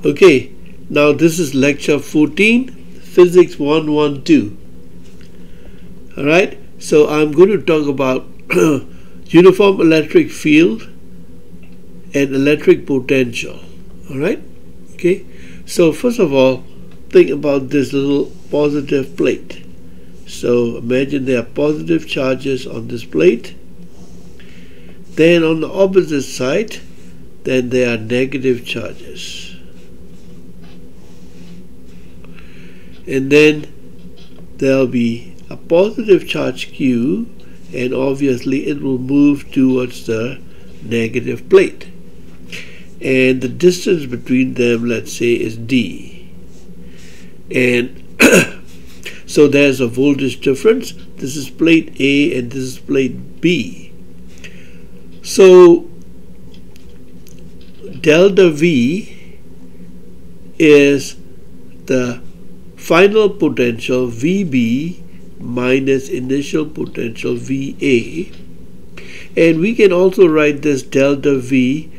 Okay, now this is lecture 14, Physics 112. Alright, so I'm going to talk about uniform electric field and electric potential. Alright, okay, so first of all, think about this little positive plate. So imagine there are positive charges on this plate. Then on the opposite side, then there are negative charges. And then there'll be a positive charge Q, and obviously it will move towards the negative plate. And the distance between them, let's say, is D. And so there's a voltage difference. This is plate A and this is plate B. So delta V is the final potential VB minus initial potential VA, and we can also write this delta V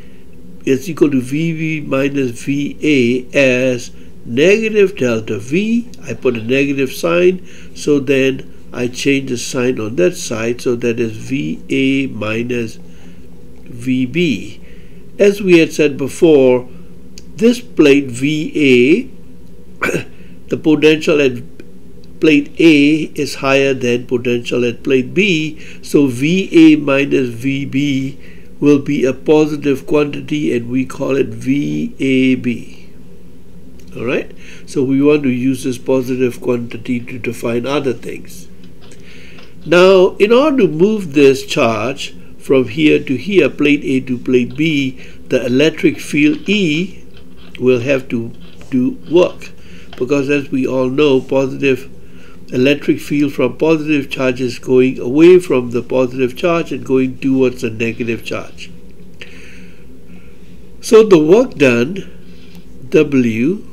is equal to VB minus VA as negative delta V. I put a negative sign, so then I change the sign on that side, so that is VA minus VB. As we had said before, this plate VA the potential at plate A is higher than potential at plate B, so VA minus VB will be a positive quantity and we call it VAB. Alright, so we want to use this positive quantity to define other things. Now, in order to move this charge from here to here, plate A to plate B, the electric field E will have to do work. Because as we all know, positive electric field from positive charges going away from the positive charge and going towards the negative charge. So the work done, W,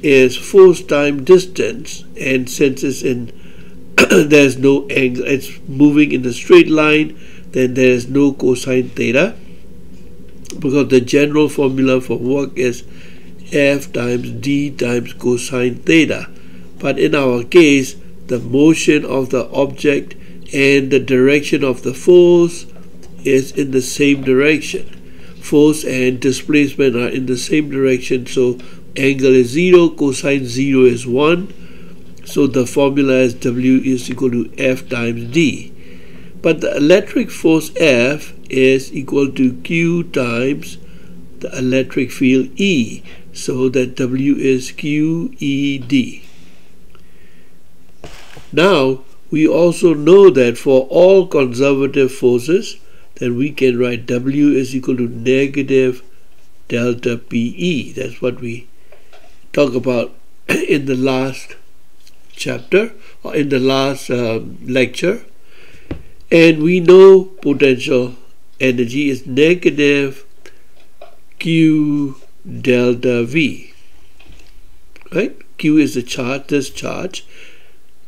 is force times distance, and since it's in there's no angle, it's moving in a straight line, then there is no cosine theta, because the general formula for work is F times D times cosine theta. But in our case, the motion of the object and the direction of the force is in the same direction. Force and displacement are in the same direction, so angle is 0, cosine 0 is 1. So the formula is W is equal to F times D. But the electric force F is equal to Q times the electric field E. So that W is QED. Now, we also know that for all conservative forces, then we can write W is equal to negative delta PE. That's what we talk about in the last chapter, or in the last lecture. And we know potential energy is negative Q delta V, right? Q is the charge, this charge,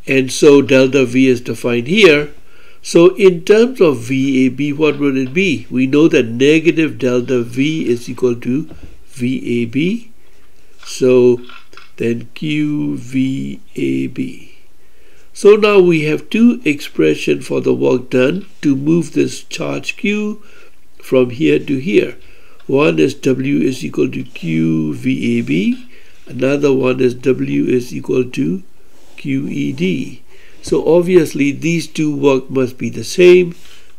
and so delta V is defined here. So in terms of VAB, what would it be? We know that negative delta V is equal to VAB, so then QVAB. So now we have two expressions for the work done to move this charge Q from here to here. One is W is equal to QVAB, another one is W is equal to QED. So obviously these two work must be the same,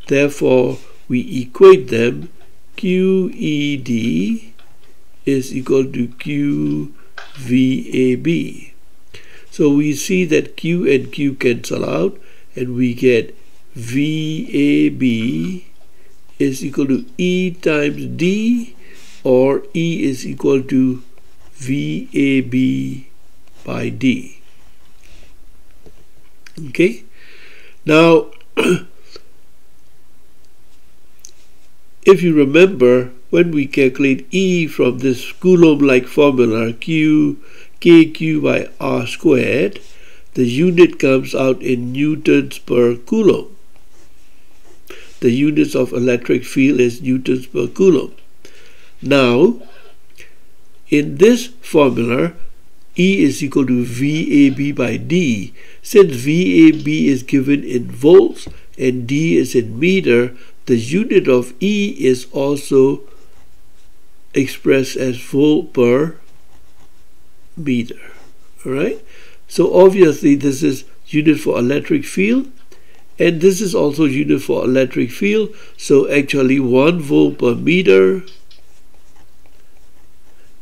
therefore we equate them. QED is equal to QVAB. So we see that Q and Q cancel out and we get VAB is equal to E times D, or E is equal to VAB by D. Okay, now if you remember, when we calculate E from this Coulomb-like formula KQ by R squared, the unit comes out in newtons per coulomb. The units of electric field is newtons per coulomb. Now, in this formula, E is equal to VAB by D. Since VAB is given in volts and D is in meter, the unit of E is also expressed as volt per meter. Alright? So obviously this is unit for electric field, and this is also unit for electric field. So actually 1 volt per meter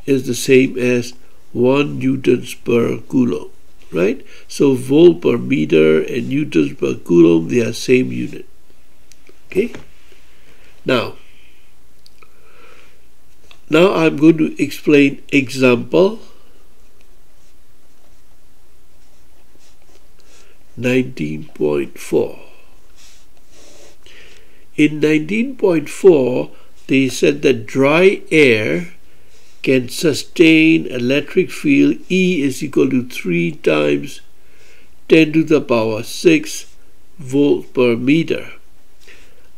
is the same as 1 newtons per coulomb, right? So volt per meter and newtons per coulomb, they are same unit. Okay? Now I'm going to explain example 19.4. In 19.4, they said that dry air can sustain electric field E is equal to 3 times 10 to the power 6 volts per meter.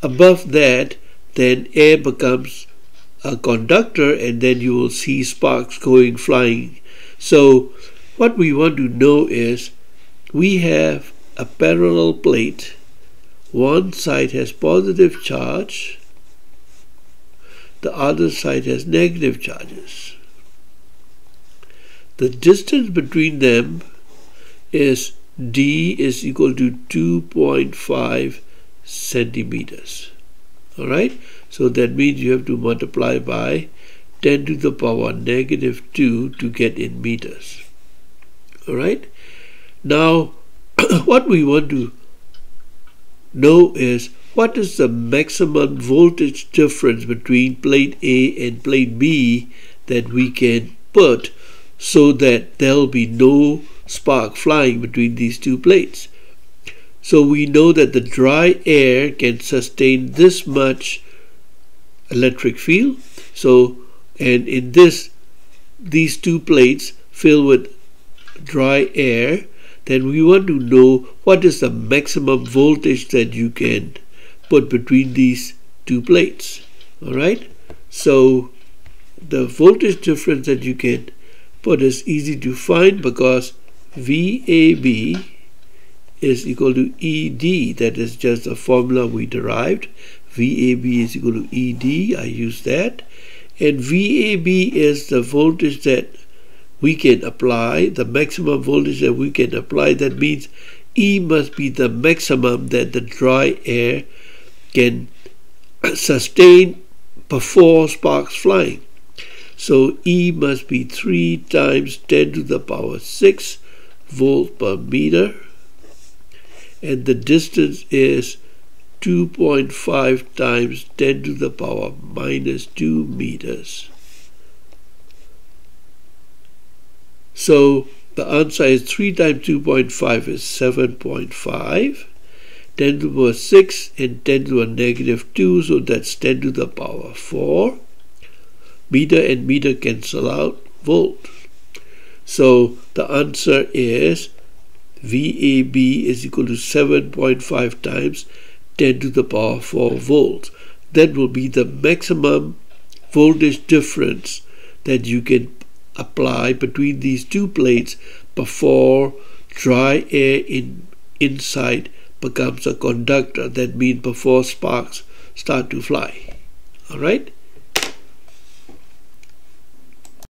Above that, then air becomes a conductor, and then you will see sparks flying. So what we want to know is, we have a parallel plate. One side has positive charge, the other side has negative charges. The distance between them is D is equal to 2.5 centimeters. Alright, so that means you have to multiply by 10 to the power negative 2 to get in meters. Alright, now what we want to know is, what is the maximum voltage difference between plate A and plate B that we can put so that there will be no spark flying between these two plates. So we know that the dry air can sustain this much electric field. So, and in these two plates filled with dry air, then we want to know what is the maximum voltage that you can put between these two plates. Alright, so the voltage difference that you can put is easy to find, because VAB is equal to ED. That is just the formula we derived. VAB is equal to ED. I use that. And VAB is the voltage that we can apply, the maximum voltage that we can apply. That means E must be the maximum that the dry air can sustain before sparks flying. So E must be 3 times 10 to the power 6 volts per meter, and the distance is 2.5 times 10 to the power minus 2 meters. So the answer is 3 times 2.5 is 7.5, 10 to the power 6 and 10 to the negative 2, so that's 10 to the power 4. Meter and meter cancel out, volt. So the answer is VAB is equal to 7.5 times 10 to the power 4 volts. That will be the maximum voltage difference that you can apply between these two plates before dry air inside becomes a conductor. That means before sparks start to fly. Alright?